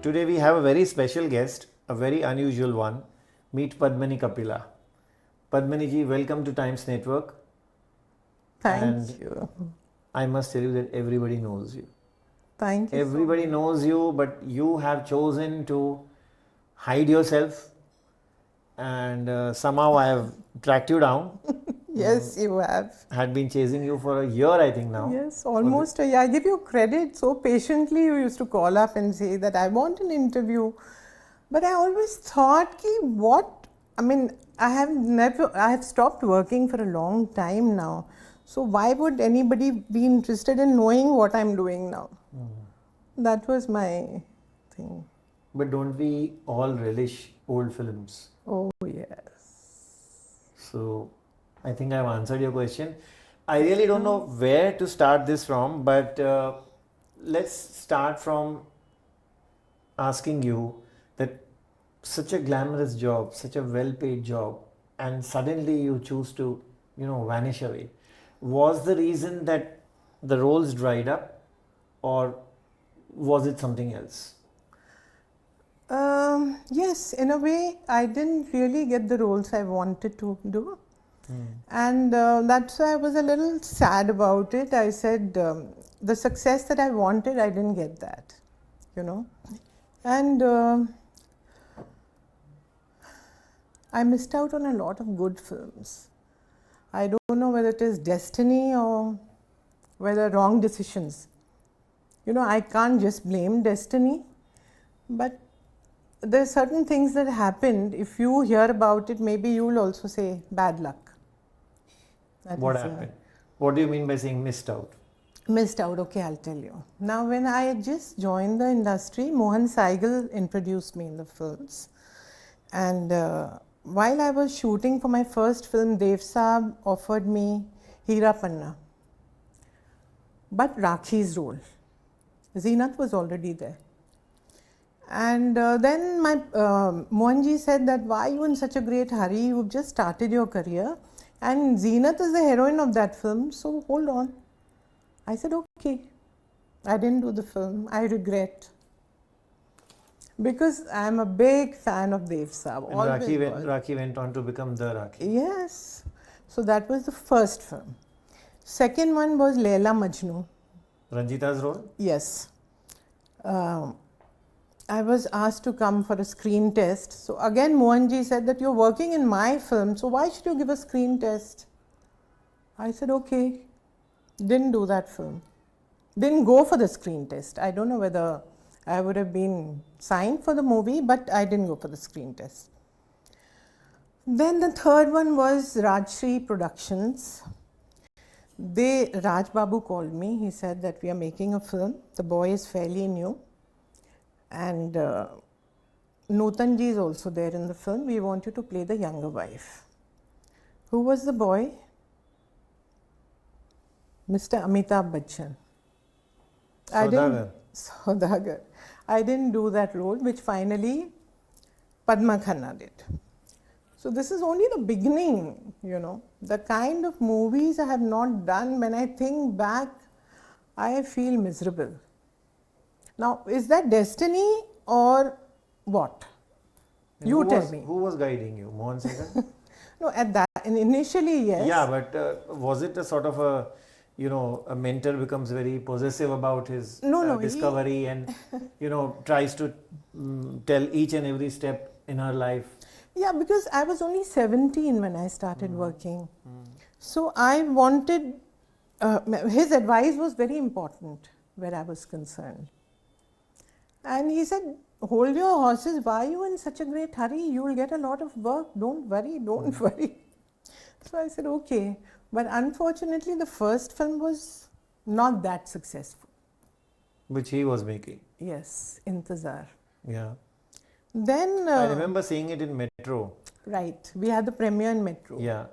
Today we have a very special guest, a very unusual one. Meet Padmini Kapila. Padmini ji, welcome to Times Network. Thank you. I must tell you that everybody knows you. Thank you. Everybody knows you, but you have chosen to hide yourself, and somehow I have tracked you down. Yes, you have. Had been chasing you for a year, I think now. Yes, almost a year. I give you credit. So patiently you used to call up and say that I want an interview. But I always thought, I have stopped working for a long time now. So why would anybody be interested in knowing what I'm doing now? That was my thing. But don't we all relish old films? Oh, yes. So I think I've answered your question. I really don't know where to start this from, but let's start from asking you that such a glamorous job, such a well-paid job, and suddenly you choose to, vanish away. Was the reason that the roles dried up, or was it something else? Yes, in a way, I didn't really get the roles I wanted to do. And that's why I was a little sad about it. I said, the success that I wanted, I didn't get that, And I missed out on a lot of good films. I don't know whether it is destiny or whether wrong decisions. I can't just blame destiny, but there are certain things that happened. If you hear about it, maybe you will also say bad luck. What happened? What do you mean by saying missed out? Missed out, okay, I'll tell you. Now, when I just joined the industry, Mohan Saigal introduced me in the films. And while I was shooting for my first film, Dev Saab offered me Heera Panna. But Rakhi's role. Zeenat was already there. And then my Mohanji said that, why are you in such a great hurry? You've just started your career. And Zeenat is the heroine of that film, so hold on. I said, okay. I didn't do the film. I regret. Because I am a big fan of Dev Saab. And Rakhi went on to become the Rakhi. Yes. So that was the first film. Second one was Laila Majnu. Ranjita's role? Yes. I was asked to come for a screen test. So again, Mohanji said that you're working in my film, so why should you give a screen test? I said, okay. Didn't do that film. Didn't go for the screen test. I don't know whether I would have been signed for the movie, but I didn't go for the screen test. Then the third one was Rajshri Productions. Raj Babu called me. He said that we are making a film. The boy is fairly new. And Nutanji is also there in the film. We want you to play the younger wife. Who was the boy? Mr. Amitabh Bachchan. Saudagar. I didn't do that role, which finally Padma Khanna did. So this is only the beginning, The kind of movies I have not done, when I think back, I feel miserable. Now, is that destiny or what? You tell me. Who was guiding you? Mohan Saigal? No, initially, yes. Yeah, but was it a sort of a mentor becomes very possessive about his discovery and, tries to tell each and every step in her life? Yeah, because I was only 17 when I started working. So I wanted, his advice was very important where I was concerned. And he said, hold your horses, why are you in such a great hurry? You will get a lot of work, don't worry. So I said, okay. But unfortunately, the first film was not that successful. Which he was making? Yes, Intezar. Yeah. Then I remember seeing it in Metro. Right, we had the premiere in Metro. Yeah.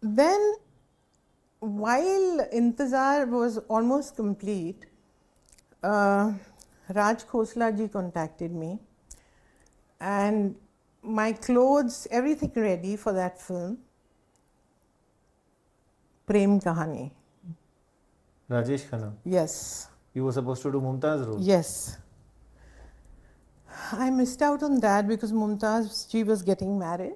Then, while Intezar was almost complete, Raj Khosla ji contacted me, and my clothes, everything ready for that film. Prem Kahani. Rajesh Khanna. Yes. You were supposed to do Mumtaz role. Yes. I missed out on that because Mumtaz, she was getting married.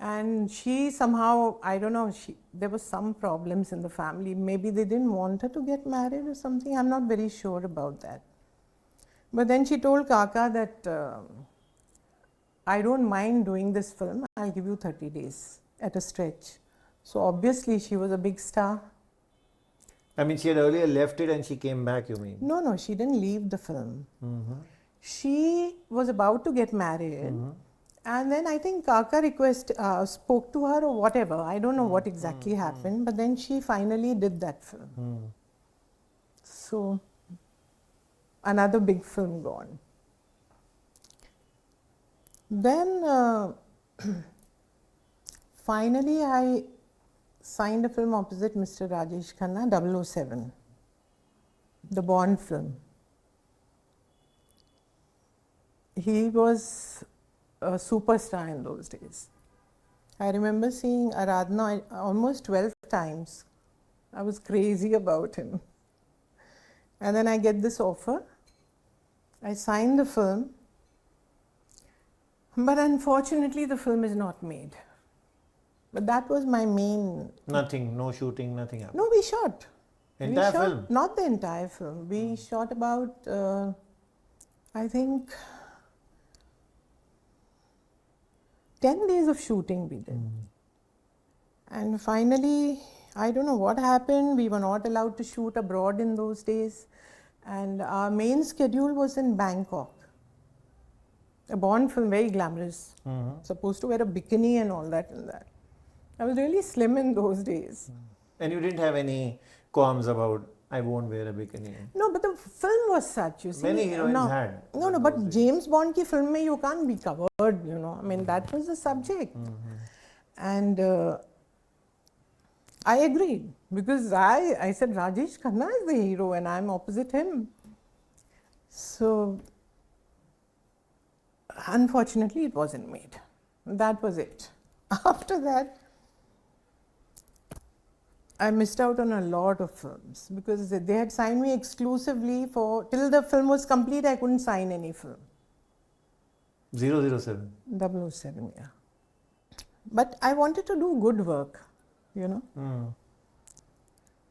And she somehow, I don't know, there was some problems in the family. Maybe they didn't want her to get married or something. I'm not very sure about that. But then she told Kaka that I don't mind doing this film. I'll give you 30 days at a stretch. So obviously she was a big star. I mean, she had earlier left it and she came back, you mean? No, she didn't leave the film. She was about to get married. And then I think Kaka spoke to her or whatever. I don't know what exactly happened. But then she finally did that film. So another big film gone. Then finally I signed a film opposite Mr. Rajesh Khanna, 007, the Bond film. He was a superstar in those days. I remember seeing Aradhana almost 12 times. I was crazy about him. And then I get this offer. I signed the film. But unfortunately, the film is not made. But that was my main... Nothing, no shooting, nothing happened. No, we shot. Entire film? Not the entire film. We shot about, I think, 10 days of shooting we did. And finally, I don't know what happened. We were not allowed to shoot abroad in those days. And our main schedule was in Bangkok. A Bond film, very glamorous. Supposed to wear a bikini and all that and that. I was really slim in those days. And you didn't have any qualms about, I won't wear a bikini? No, but the film was such, you see. Many heroines had. No, but James Bond ki film mein you can't be covered, you know. I mean, that was the subject. And I agreed because I said Rajesh Khanna is the hero and I'm opposite him. So, unfortunately, it wasn't made. That was it. After that, I missed out on a lot of films because they had signed me exclusively for, till the film was complete, I couldn't sign any film. 007? 007, yeah. But I wanted to do good work, you know.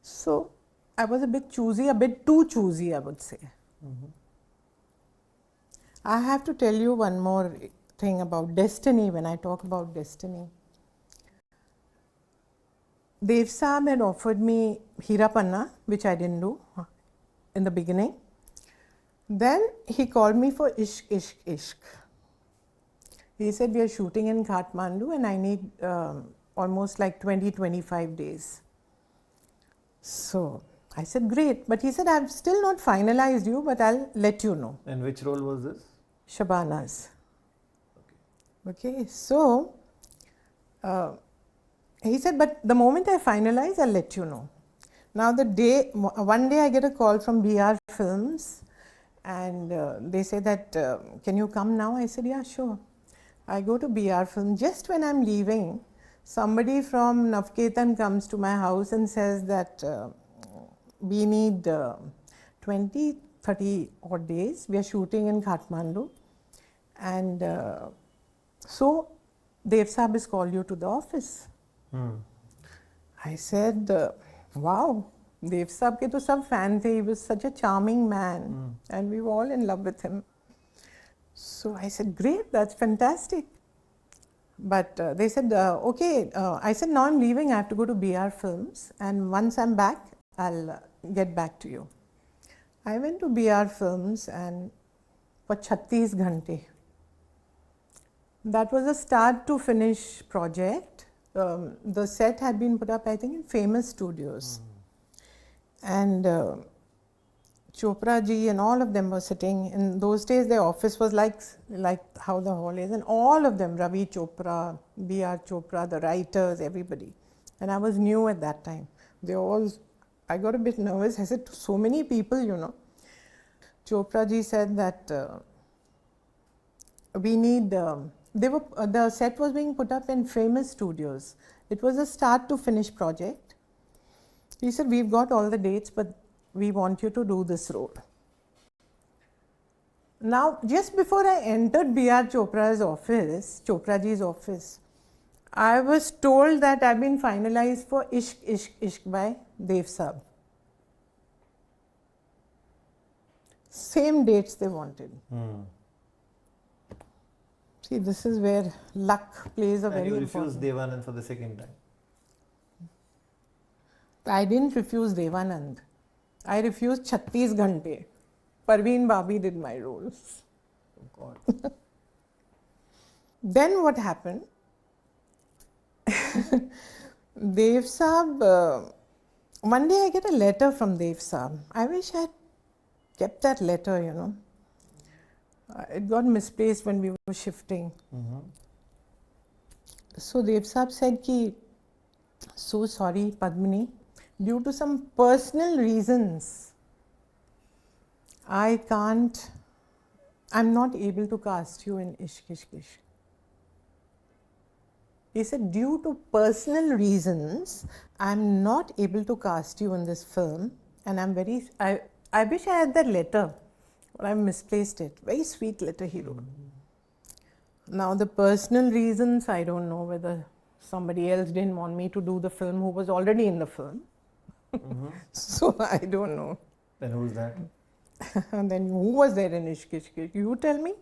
So, I was a bit choosy, a bit too choosy, I would say. I have to tell you one more thing about destiny when I talk about destiny. Dev Saab had offered me Hira Panna, which I didn't do in the beginning. Then he called me for Ishq, Ishq, Ishq. He said, we are shooting in Kathmandu and I need almost like 20-25 days. So I said, great. But he said, I've still not finalized you, but I'll let you know. And which role was this? Shabana's. Okay, so he said, but the moment I finalize, I'll let you know. Now one day I get a call from BR Films and they say that, can you come now? I said, yeah, sure. I go to BR Films. Just when I'm leaving, somebody from Navketan comes to my house and says that we need 20, 30 odd days. We are shooting in Kathmandu. And so Dev Saab has called you to the office. I said, wow, Dev Saab ke to sab fan the. He was such a charming man and we were all in love with him. So I said, great, that's fantastic. But they said, okay. I said, now I'm leaving. I have to go to BR Films. And once I'm back, I'll get back to you. I went to BR Films and for 36 ghante. That was a start to finish project. The set had been put up, I think, in famous studios. And Chopra ji and all of them were sitting. In those days, their office was like how the hall is. And all of them, Ravi Chopra, B.R. Chopra, the writers, everybody. And I was new at that time. I got a bit nervous. I said, so many people, you know. Chopra ji said that we need... the set was being put up in famous studios. It was a start to finish project. He said, we've got all the dates, but we want you to do this role. Now, just before I entered B.R. Chopra's office, Chopraji's office, I was told that I've been finalized for Ishq, Ishq, Ishq by Dev Saab. Same dates they wanted. See, this is where luck plays a And very you important. refused Devanand for the second time. I didn't refuse Devanand. I refused 36 Ghante. Parveen Babi did my roles. Oh God. Then what happened? Dev Saab, one day I get a letter from Dev Saab. I wish I had kept that letter, you know. It got misplaced when we were shifting. So Dev Saab said ki, so sorry Padmini, due to some personal reasons, I'm not able to cast you in Ishq, Ishq, Ishq. He said, due to personal reasons, I'm not able to cast you in this film. And I wish I had that letter, but I misplaced it. Very sweet letter he wrote. Now, the personal reasons, I don't know whether somebody else didn't want me to do the film who was already in the film. So, I don't know. Then who's that? And then who was there in Ishq, Ishq, Ishq? You tell me.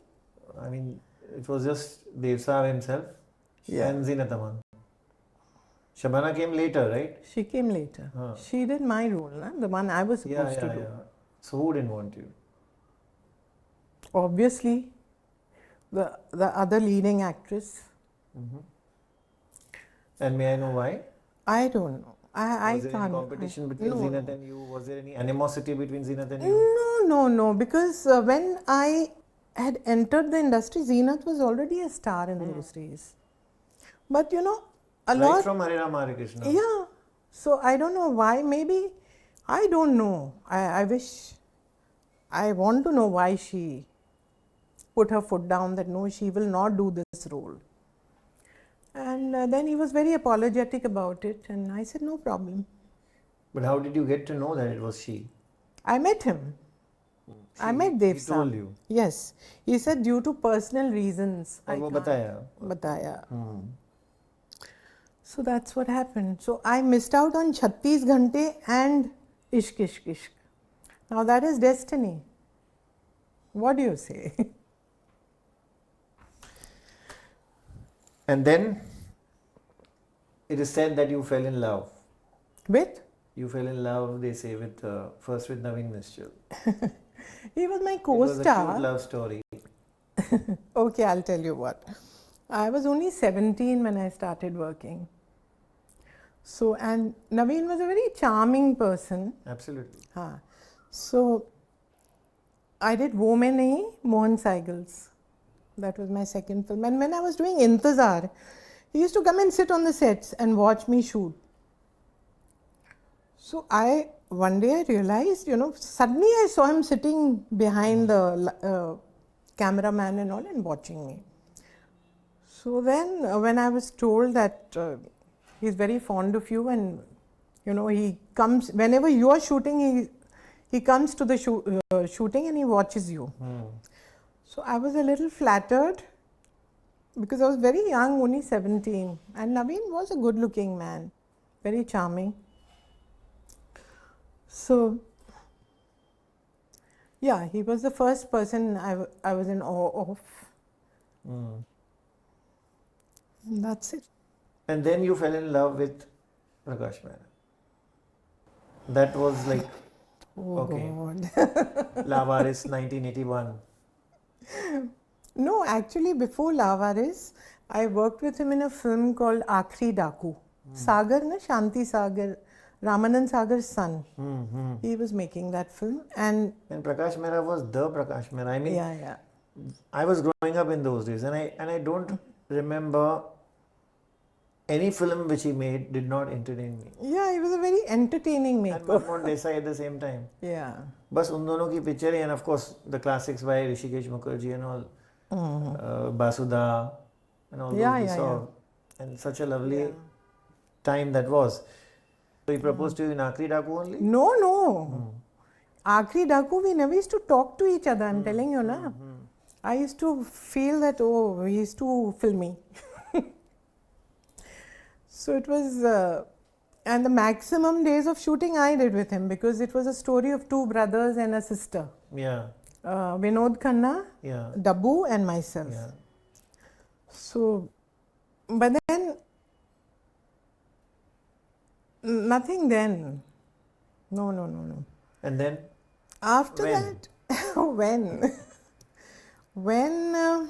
I mean, it was just Dev Saab himself and Zeenat Aman. Shabana came later, right? She came later. She did my role, na? The one I was supposed to do. So who didn't want you? Obviously, the other leading actress. And may I know why? I don't know. I was there can't. any competition between Zeenat and you? Was there any animosity between Zeenat and you? No. Because when I had entered the industry, Zeenat was already a star in those days. But you know, Right from Hare Rama Hare Krishna. Yeah. So I don't know why. Maybe, I don't know. I want to know why she put her foot down that no, she will not do this role. And then he was very apologetic about it, and I said, no problem. But how did you get to know that it was she? I met him. I met Dev Saab. He told you? Yes. He said due to personal reasons. और वो बताया. So that's what happened. So I missed out on 36 Ghante and Ishq, Ishq, Ishq. Now that is destiny. What do you say? And then it is said that you fell in love. With? You fell in love, they say, with first with Naveen Nischal. He was my It was a co-star. cute love story. Okay, I'll tell you what. I was only 17 when I started working. So, and Naveen was a very charming person. Absolutely. So, I did Wo Main Nahi, Mohan Saigal's. That was my second film. And when I was doing Intezar, he used to come and sit on the sets and watch me shoot. So one day I realized, you know, suddenly I saw him sitting behind the cameraman and all and watching me. So then when I was told that he's very fond of you and, you know, he comes, whenever you are shooting, he comes to the shooting and he watches you. So I was a little flattered because I was very young, only 17. And Naveen was a good looking man, very charming. So, yeah, he was the first person I was in awe of. That's it. And then you fell in love with Prakash Mehra. That was like, God. Lavaris 1981. No, actually, before Lavaris, I worked with him in a film called Aakhri Daku. Sagar, na? Shanti Sagar, Ramanand Sagar's son. He was making that film. And Prakash Mehra was the Prakash Mehra. I mean, I was growing up in those days and I don't remember any film which he made did not entertain me. Yeah, he was a very entertaining maker. And Manmohan Desai at the same time. Yeah. Bas un dono ki picture and of course the classics by Rishikesh Mukherjee and all. Basudha and all those we saw. And such a lovely time that was. So he proposed to you in Aakhri Daku only? No. Akhri Daku, we never used to talk to each other. I'm telling you, na. I used to feel that, oh, he's too filmy. So it was, and the maximum days of shooting I did with him because it was a story of two brothers and a sister. Yeah. Vinod Khanna, Yeah. Dabbu, and myself. Yeah. So, but then, nothing then. No. And then? After When? that, when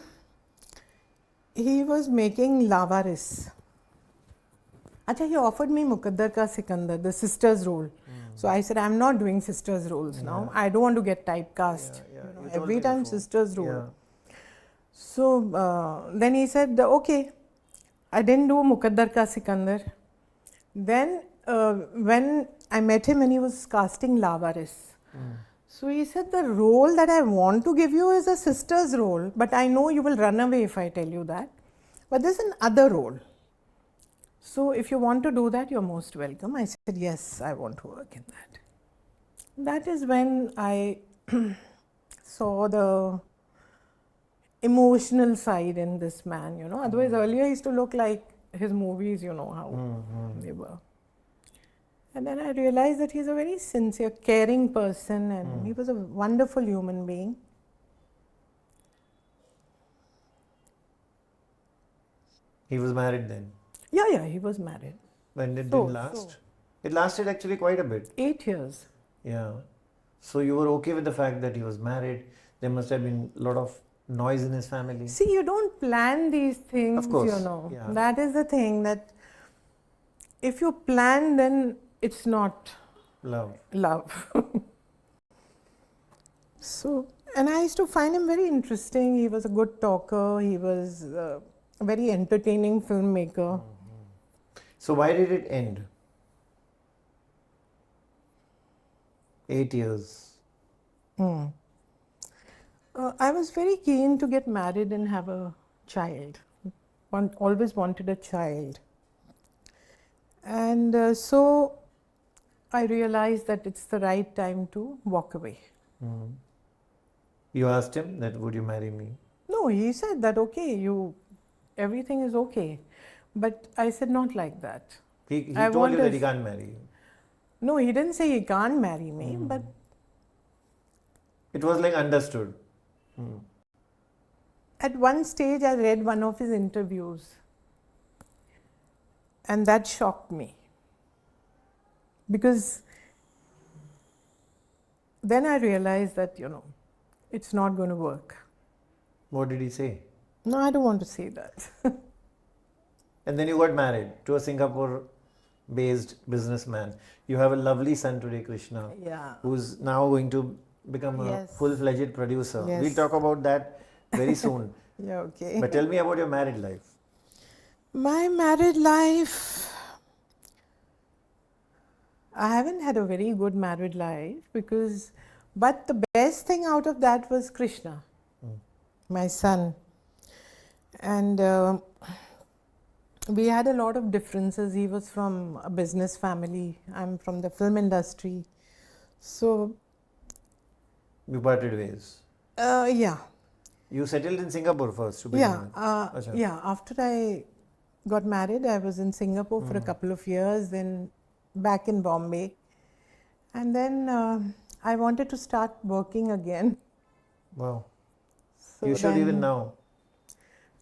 he was making Lavaris. Acha, he offered me Mukaddar Ka Sikandar, the sister's role. So I said, I'm not doing sister's roles now. I don't want to get typecast. Yeah. You know, You told every me time before. sister's role. Yeah. So then he said, okay, I didn't do Mukaddar Ka Sikandar. Then when I met him when he was casting Lavaris. So he said, the role that I want to give you is a sister's role, but I know you will run away if I tell you that. But there's another role. So if you want to do that, you're most welcome. I said, yes, I want to work in that. That is when I saw the emotional side in this man, you know. Otherwise, earlier he used to look like his movies, you know, how they were. And then I realized that he's a very sincere, caring person and he was a wonderful human being. He was married then. Yeah, he was married. When it So- didn't last? It lasted actually quite a bit. 8 years. Yeah. So you were okay with the fact that he was married. There must have been a lot of noise in his family. See, you don't plan these things, Of course, you know. yeah. That is the thing, that if you plan, then it's not Love. love. So, and I used to find him very interesting. He was a good talker. He was a very entertaining filmmaker. So why did it end? 8 years. I was very keen to get married and have a child. Always wanted a child. And so I realized that it's the right time to walk away. You asked him that would you marry me? No, he said that, okay, everything is okay. But I said, not like that. He I told you want that a- he can't marry you. No, he didn't say he can't marry me, but It was like understood. at one stage I read one of his interviews and that shocked me. Because then I realized that, you know, it's not going to work. What did he say? No, I don't want to say that. And then you got married to a Singapore based businessman. You have a lovely son today, Krishna, Yeah. who's now going to become a Yes. full-fledged producer. Yes. We'll talk about that very soon. Yeah, okay. But tell me about your married life. My married life, I haven't had a very good married life but the best thing out of that was Krishna, my son. And we had a lot of differences. He was from a business family. I'm from the film industry. So, You parted ways. yeah. You settled in Singapore first to begin with. Acha. Yeah. After I got married, I was in Singapore for a couple of years, then back in Bombay. And then I wanted to start working again. Wow. So You should then- even now.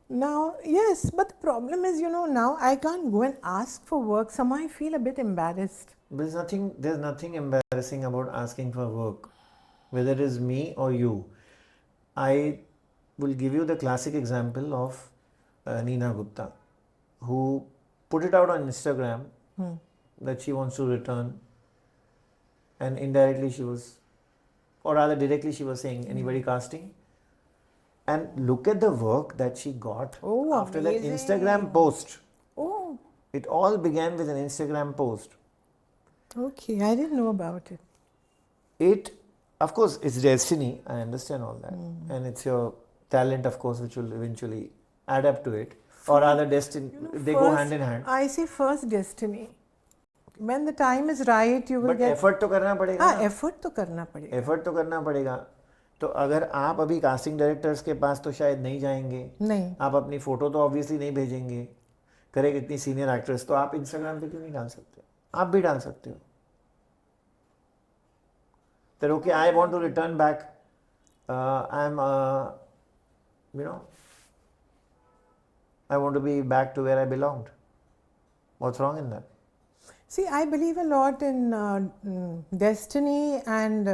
Now, yes, but the problem is, you know, now I can't go and ask for work. Somehow I feel a bit embarrassed. There's nothing embarrassing about asking for work, whether it is me or you. I will give you the classic example of Neena Gupta, who put it out on Instagram that she wants to return, and indirectly she was, or rather directly she was saying, anybody casting? And look at the work that she got Oh, after that amazing. Instagram post. Oh, It all began with an Instagram post. okay. I didn't know about it. It, of course, it's destiny. I understand all that. And it's your talent, of course, which will eventually add up to it. Or rather, destiny, they go hand in hand. I say first destiny. When the time is right, you will but get. Effort तो करना पड़ेगा हाँ, ना, effort तो करना पड़ेगा. Effort तो करना पड़ेगा. तो अगर आप अभी कास्टिंग डायरेक्टर्स के पास तो शायद नहीं जाएंगे, नहीं. आप अपनी फोटो तो ऑब्वियसली नहीं भेजेंगे. करेक्ट, इतनी सीनियर एक्ट्रेस तो आप इंस्टाग्राम पे क्यों नहीं डाल सकते? आप भी डाल सकते हो. That okay, I want to return back. I'm, you know, I want to be back to where I belonged. What's wrong in that? See, I believe a lot in destiny and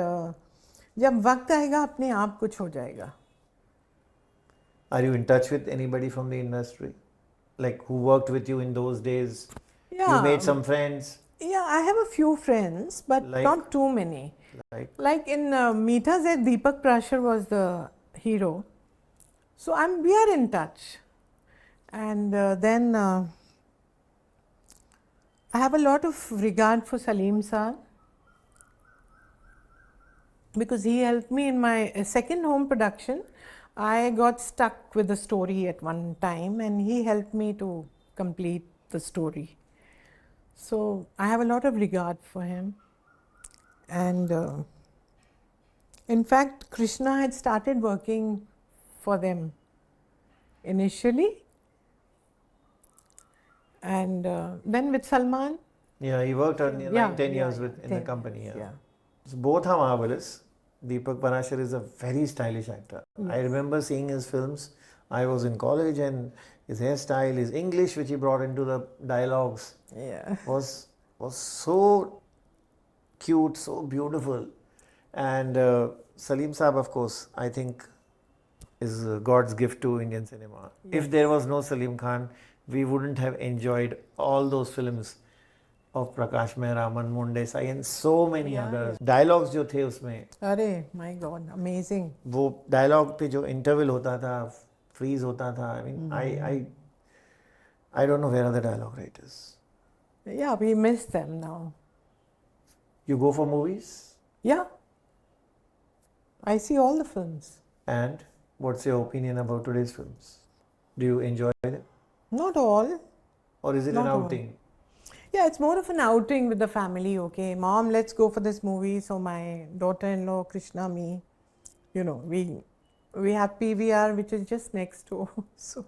जब वक्त आएगा अपने आप कुछ हो जाएगा. Are you in touch with anybody from the industry? Like who worked with you in those days? Yeah. You made some friends? Yeah, I have a few friends, but Like? not too many. Like in Meetha Z, Deepak Prashar was the hero. So we are in touch. And then I have a lot of regard for Salim sir, because he helped me in my second home production. I got stuck with the story at one time and he helped me to complete the story. So I have a lot of regard for him. And in fact, Krishna had started working for them initially. And then with Salman. Yeah, he worked on 9-10 years in the company. Yeah. So both are marvelous. Deepak Parashar is a very stylish actor. Yes. I remember seeing his films. I was in college and his hairstyle, his English which he brought into the dialogues was so cute, so beautiful. And Salim Saab, of course, I think is God's gift to Indian cinema. Yes. If there was no Salim Khan, we wouldn't have enjoyed all those films of Prakash Mehra, Munde Sai and so many others. Dialogues जो थे उसमें, अरे my God, amazing. वो dialogue पे जो interval होता था, freeze होता था. I mean, I don't know where are the dialogue writers. Yeah, we miss them now. You go for movies? Yeah, I see all the films. And what's your opinion about today's films? Do you enjoy them? Not all. Or is it an outing? All. Yeah, it's more of an outing with the family. Okay, Mom, let's go for this movie. So my daughter-in-law, Krishna, me, you know, we have PVR, which is just next door. So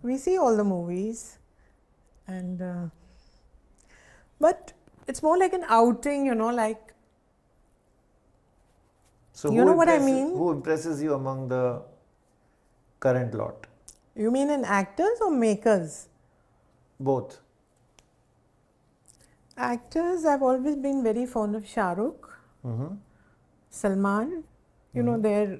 we see all the movies. And but it's more like an outing, you know, like. So you know what I mean? Who impresses you among the current lot? You mean in actors or makers? Both. Actors, I've always been very fond of Shah Rukh, Salman, you know, their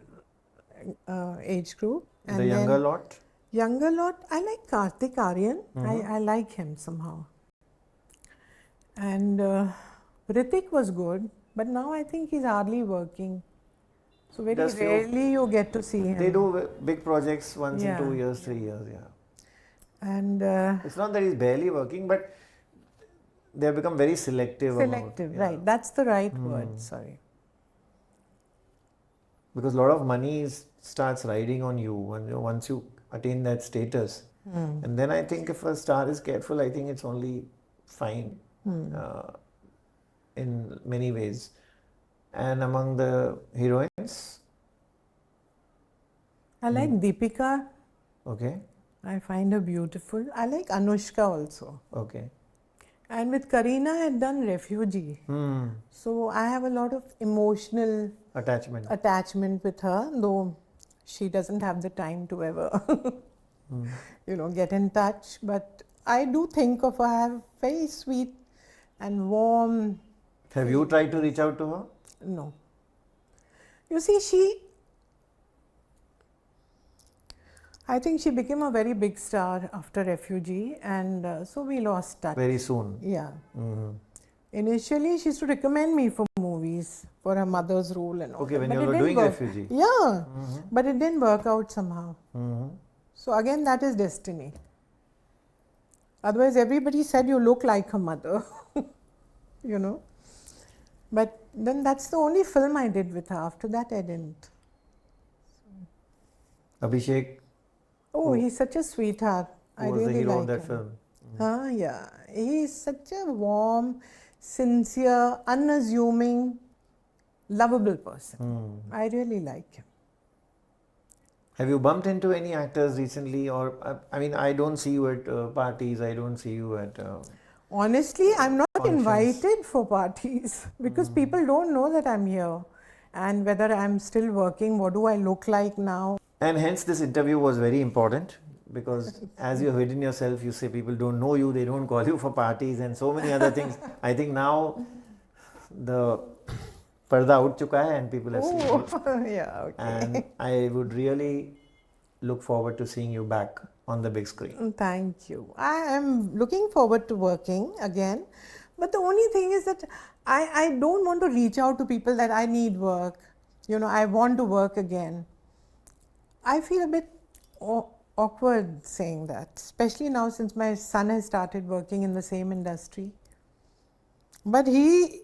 age group. And the younger lot? Younger lot, I like Kartik Aaryan. I like him somehow. And Hrithik was good, but now I think he's hardly working. So very rarely you get to see him. They do big projects once in 2 years, 3 years, And it's not that he's barely working, but they have become very selective. Right. That's the right word, sorry. Because a lot of money starts riding on you once you attain that status. And then I think if a star is careful, I think it's only fine in many ways. And among the heroines? I like Deepika. Okay. I find her beautiful. I like Anushka also. Okay. And with Kareena, I had done Refugee. So I have a lot of emotional attachment with her, though she doesn't have the time to ever, get in touch. But I do think of her as very sweet and warm. Have you tried to reach out to her? No. You see, I think she became a very big star after Refugee, and so we lost touch. Very soon. Yeah. Initially, she used to recommend me for movies for her mother's role and all. Okay, when you were doing Refugee. Yeah, but it didn't work out somehow. So again, that is destiny. Otherwise, everybody said you look like her mother, But then that's the only film I did with her. After that, I didn't. Abhishek. Oh, he's such a sweetheart. I really was the hero like of that him. film. Yeah. He is such a warm, sincere, unassuming, lovable person. I really like him. Have you bumped into any actors recently? Or, I mean, I don't see you at parties, I don't see you at. Honestly, I'm not Functions. invited for parties because people don't know that I'm here and whether I'm still working, what do I look like now. And hence, this interview was very important because, as you have hidden yourself, you say people don't know you, they don't call you for parties, and so many other things. I think now the parda ut chuka hai and people have seen you. Yeah, okay. And I would really look forward to seeing you back on the big screen. Thank you. I am looking forward to working again. But the only thing is that I don't want to reach out to people that I need work. You know, I want to work again. I feel a bit awkward saying that, especially now since my son has started working in the same industry. But he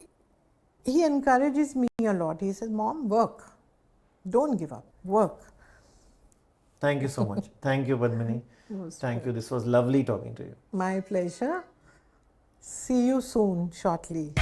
encourages me a lot. He says, Mom, work. Don't give up. Work. Thank you so much. Thank you, Padmini. Thank you. This was lovely talking to you. My pleasure. See you soon, shortly.